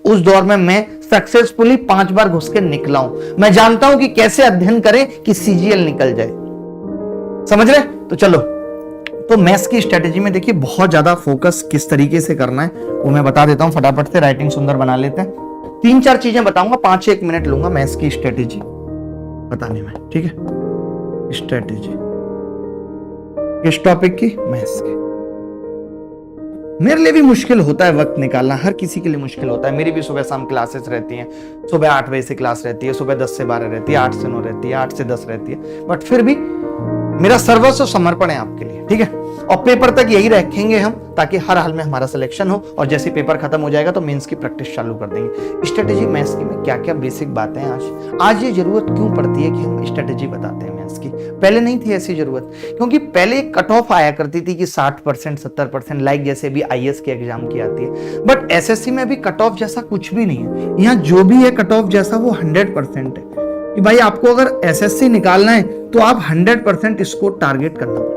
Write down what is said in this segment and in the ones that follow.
उस दौर में मैं सक्सेसफुली 5 बार घुस के निकला हूं। मैं जानता हूं कि कैसे अध्ययन करें कि सीजीएल निकल जाए। समझ रहे? तो चलो, तो मैथ्स की स्ट्रेटेजी में देखिए बहुत ज्यादा फोकस किस तरीके से करना है वो मैं बता देता हूं। फटाफट से राइटिंग सुंदर बना लेते हैं। 3-4 चीजें बताऊंगा, 5-1 मिनट लूंगा मैथ्स की स्ट्रेटेजी बताने में, ठीक है? स्ट्रेटेजी किस टॉपिक की? मैथ्स की। मेरे लिए भी मुश्किल होता है वक्त निकालना, हर किसी के लिए मुश्किल होता है। मेरी भी सुबह शाम क्लासेस रहती हैं। सुबह 8 बजे से क्लास रहती है, सुबह 10 से 12 रहती है, 8 से 9 रहती है, 8 से 10 रहती है, बट फिर भी मेरा सर्वस्व समर्पण है आपके लिए, ठीक है? और पेपर तक यही रखेंगे हम, ताकि हर हाल में हमारा सिलेक्शन हो, और जैसे पेपर खत्म हो जाएगा तो मेंस की प्रैक्टिस चालू कर देंगे। स्ट्रेटेजी मैथ्स की में क्या क्या बेसिक बातें हैं आज ये जरूरत क्यों पड़ती है कि हम स्ट्रेटेजी बताते हैं मैथ्स की? पहले नहीं थी ऐसी जरूरत, क्योंकि पहले कट ऑफ आया करती थी कि 60% 70%, लाइक जैसे भी आईएएस के एग्जाम की आती है। बट एसएससी में भी कट ऑफ जैसा कुछ भी नहीं है। यहाँ जो भी है कट ऑफ जैसा वो 100% है कि भाई आपको अगर एसएससी निकालना है तो आप 100% इसको टारगेट करना पड़ेगा।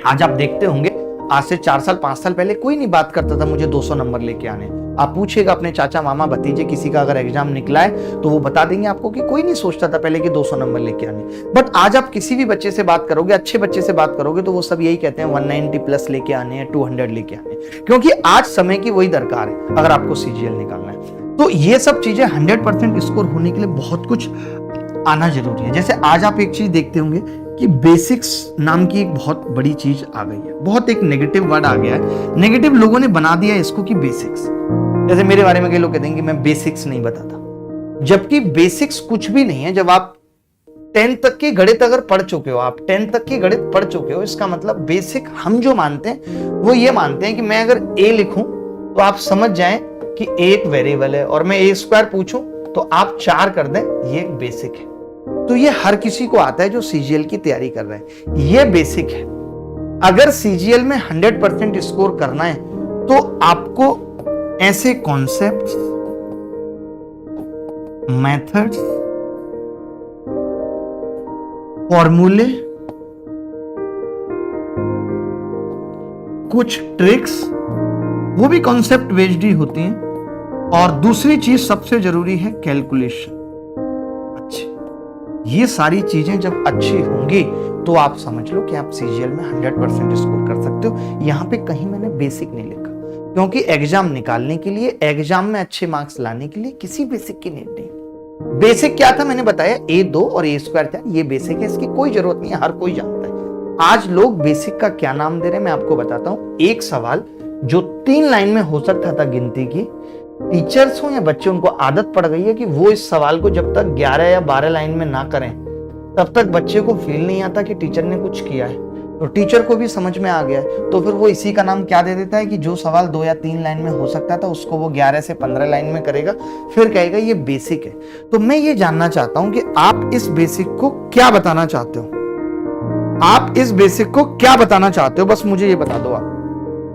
आज आप देखते होंगे, आज से 4 साल 5 साल पहले कोई नहीं बात करता था मुझे 200 नंबर लेके आने। आप पूछिएगा अपने चाचा मामा भतीजे किसी का अगर एग्जाम निकला है तो वो बता देंगे आपको कि कोई नहीं सोचता था पहले कि 200 नंबर लेके आने। बट आज आप किसी भी बच्चे से बात करोगे, अच्छे बच्चे से बात करोगे, तो वो सब यही कहते हैं 190 प्लस लेके आने हैं, 200 लेके आने, क्योंकि आज समय की वही दरकार है अगर आपको सीजीएल निकालना है। तो ये सब चीजें 100% स्कोर होने के लिए बहुत कुछ आना जरूरी है। जैसे आज आप एक चीज देखते होंगे कि बेसिक्स नाम की एक बहुत बड़ी चीज आ गई है। बहुत एक नेगेटिव वर्ड आ गया है, नेगेटिव लोगों ने बना दिया इसको कि बेसिक्स। जैसे मेरे बारे में कई लोग कहते हैं कि मैं बेसिक्स नहीं बताता, जबकि बेसिक्स कुछ भी नहीं है। जब आप 10th तक के गणित अगर पढ़ चुके हो, आप 10th तक के गणित पढ़ चुके हो, इसका मतलब बेसिक हम जो मानते हैं वो ये मानते हैं कि मैं अगर a लिखूं तो आप समझ जाएं कि एक वेरिएबल है, और मैं a² पूछूं तो आप 4 कर दें, ये एक बेसिक है। तो ये हर किसी को आता है जो सीजीएल की तैयारी कर रहे हैं, ये बेसिक है। अगर सीजीएल में 100% स्कोर करना है तो आपको ऐसे कॉन्सेप्ट्स, मेथड्स, फॉर्मूले, कुछ ट्रिक्स, वो भी कॉन्सेप्ट बेस्ड ही होती हैं, और दूसरी चीज सबसे जरूरी है कैलकुलेशन। ये सारी चीजें जब अच्छी होंगी तो आप समझ लो कि आप सीजीएल में 100% स्कोर कर सकते हो। यहां पे कहीं मैंने बेसिक नहीं लिखा, क्योंकि एग्जाम निकालने के लिए, एग्जाम में अच्छे मार्क्स लाने के लिए किसी बेसिक की नीड नहीं। बेसिक क्या था मैंने बताया, a2 और a² था, ये बेसिक है, इसकी कोई जरूरत नहीं है, हर कोई जानता है। आज लोग बेसिक का क्या नाम दे रहे हैं मैं आपको बताता हूं। एक सवाल जो 3 लाइन में हो सकता था गिनती की, टीचर्स हो या बच्चे, उनको आदत पड़ गई है कि वो इस सवाल को जब तक 11 या 12 लाइन में ना करें तब तक बच्चे को फील नहीं आता कि टीचर ने कुछ किया है। तो टीचर को भी समझ में आ गया है, तो फिर वो इसी का नाम क्या दे देता है कि जो सवाल 2 या 3 लाइन में हो सकता था उसको वो 11 से 15 लाइन में करेगा, फिर कहेगा ये बेसिक है। तो मैं ये जानना चाहता हूं कि आप इस बेसिक को क्या बताना चाहते हो? आप इस बेसिक को क्या बताना चाहते हो? बस मुझे ये बता दो आप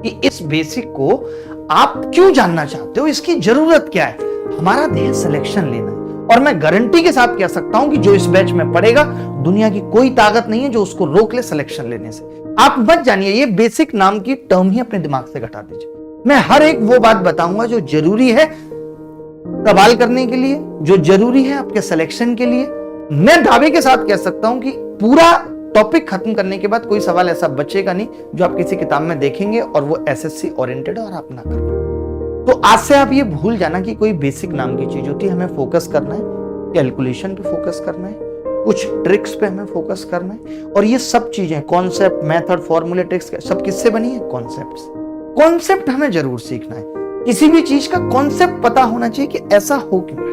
कि इस बेसिक को आप क्यों जानना चाहते हो, इसकी जरूरत क्या है? हमारा ध्येय सिलेक्शन लेना है, और मैं गारंटी के साथ कह सकता हूं कि जो इस बैच में पढ़ेगा, दुनिया की कोई ताकत नहीं है जो उसको रोक ले सिलेक्शन लेने से। आप मत जानिए, ये बेसिक नाम की टर्म ही अपने दिमाग से घटा दीजिए। मैं हर एक वो बात बताऊंगा जो जरूरी है सवाल करने के लिए, जो जरूरी है आपके सिलेक्शन के लिए। मैं दावे के साथ कह सकता हूं कि पूरा टॉपिक खत्म करने के बाद कोई सवाल ऐसा बचेगा नहीं जो आप किसी किताब में देखेंगे और वो एसएससी ओरिएंटेड और आप ना कर पाए। तो आज से आप ये भूल जाना कि कोई बेसिक नाम की चीज होती है। हमें फोकस करना है, कैलकुलेशन पे फोकस करना है, कुछ ट्रिक्स पे हमें फोकस करना है, और ये सब चीजें, कॉन्सेप्ट, मेथड, फॉर्मूले, ट्रिक्स, सब किससे बनी है? कॉन्सेप्ट से। कॉन्सेप्ट हमें जरूर सीखना है, किसी भी चीज का कॉन्सेप्ट पता होना चाहिए कि ऐसा हो क्यों रहा है।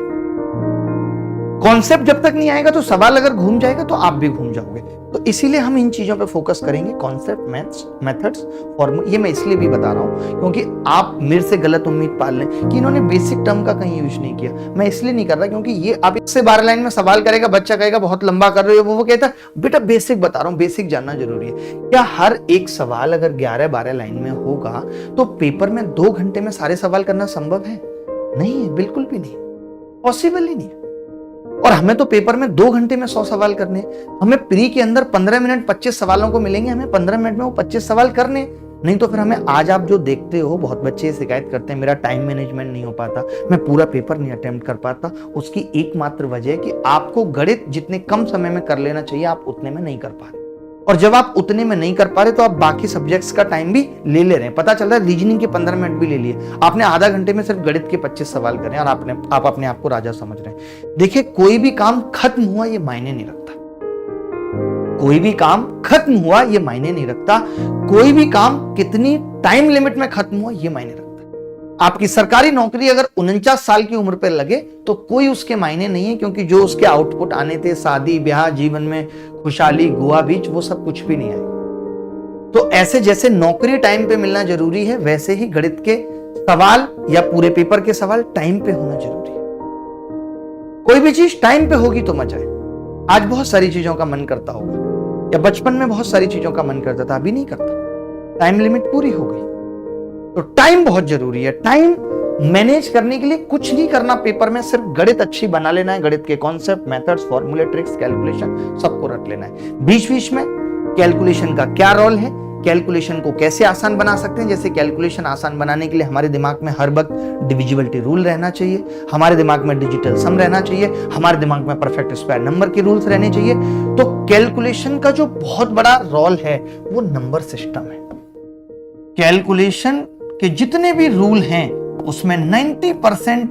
कॉन्सेप्ट जब तक नहीं आएगा तो सवाल अगर घूम जाएगा तो आप भी घूम जाओगे। तो इसीलिए हम इन चीजों पे फोकस करेंगे, कॉन्सेप्ट, मैथ्स, मेथड्स, फॉर्मूले। ये मैं इसलिए भी बता रहा हूं क्योंकि आप मेरे से गलत उम्मीद पाल लें कि इन्होंने बेसिक टर्म का कहीं यूज नहीं किया। मैं इसलिए नहीं कर रहा क्योंकि ये आप 1 से 12 लाइन में सवाल करेगा, बच्चा कहेगा बहुत लंबा कर रहे हो, वो कहता है बेटा बेसिक बता रहा हूं, बेसिक जानना जरूरी है। क्या हर एक सवाल अगर 11-12 लाइन में होगा तो पेपर में 2 घंटे में सारे सवाल करना संभव है? नहीं है, बिल्कुल भी नहीं, पॉसिबल ही नहीं है। और हमें तो पेपर में 2 घंटे में 100 सवाल करने, हमें प्री के अंदर 15 मिनट 25 सवालों को मिलेंगे, हमें 15 मिनट में वो 25 सवाल करने। नहीं तो फिर हमें आज आप जो देखते हो, बहुत बच्चे शिकायत करते हैं मेरा टाइम मैनेजमेंट नहीं हो पाता, मैं पूरा पेपर नहीं अटेम्प्ट कर पाता। उसकी एकमात्र वजह है कि आपको गणित जितने कम समय में कर लेना चाहिए आप उतने में नहीं कर पा रहे, और जब आप उतने में नहीं कर पा रहे तो आप बाकी सब्जेक्ट्स का टाइम भी ले रहे हैं। पता चल रहा है रीजनिंग के 15 मिनट भी ले लिए आपने, आधा घंटे में सिर्फ गणित के 25 सवाल करे और आप अपने आप को राजा समझ रहे हैं। देखिए, कोई भी काम खत्म हुआ ये मायने नहीं रखता, कोई भी काम खत्म हुआ ये मायने नहीं रखता, कोई भी काम कितनी टाइम लिमिट में खत्म हुआ ये मायने रखता है। आपकी सरकारी नौकरी अगर 49 साल की उम्र पर लगे तो कोई उसके मायने नहीं है, क्योंकि जो उसके आउटपुट आने थे, शादी ब्याह, जीवन में खुशहाली, गुआ बीच, वो सब कुछ भी नहीं आए। तो ऐसे जैसे नौकरी टाइम पे मिलना जरूरी है, वैसे ही गणित के सवाल या पूरे पेपर के सवाल टाइम पे होना जरूरी है। कोई भी चीज टाइम पे होगी तो मजा है। आज बहुत सारी चीजों का मन करता होगा, या बचपन में बहुत सारी चीजों का मन करता था, अभी नहीं करता, टाइम लिमिट पूरी हो गई। तो टाइम बहुत जरूरी है। टाइम मैनेज करने के लिए कुछ नहीं करना, पेपर में सिर्फ गणित अच्छी बना लेना है, गणित के कॉन्सेप्ट, मेथड्स, फॉर्मूले, ट्रिक्स, कैलकुलेशन सबको रख लेना है। बीच बीच में कैलकुलेशन का क्या रोल है, कैलकुलेशन को कैसे आसान बना सकते हैं। जैसे कैलकुलेशन आसान बनाने के लिए हमारे दिमाग में हर वक्त डिविजिबिलिटी रूल रहना चाहिए, हमारे दिमाग में डिजिटल सम रहना चाहिए, हमारे दिमाग में परफेक्ट स्क्वायर नंबर के रूल्स रहने चाहिए। तो कैलकुलेशन का जो बहुत बड़ा रोल है वो नंबर सिस्टम है। कैलकुलेशन के जितने भी रूल हैं उसमें 90%,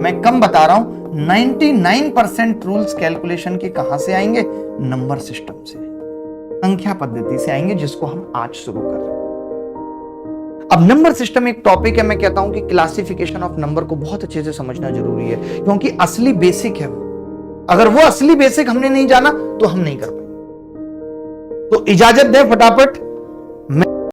मैं कम बता रहा हूं, 99% रूल्स कैलकुलेशन के कहां से आएंगे? नंबर सिस्टम से, संख्या पद्धति से आएंगे, जिसको हम आज शुरू कर रहे हैं। अब नंबर सिस्टम एक टॉपिक है, मैं कहता हूं कि क्लासिफिकेशन ऑफ नंबर को बहुत अच्छे से समझना जरूरी है, क्योंकि असली बेसिक है वो। अगर वो असली बेसिक हमने नहीं जाना तो हम नहीं कर पाएंगे। तो इजाजत दें फटाफट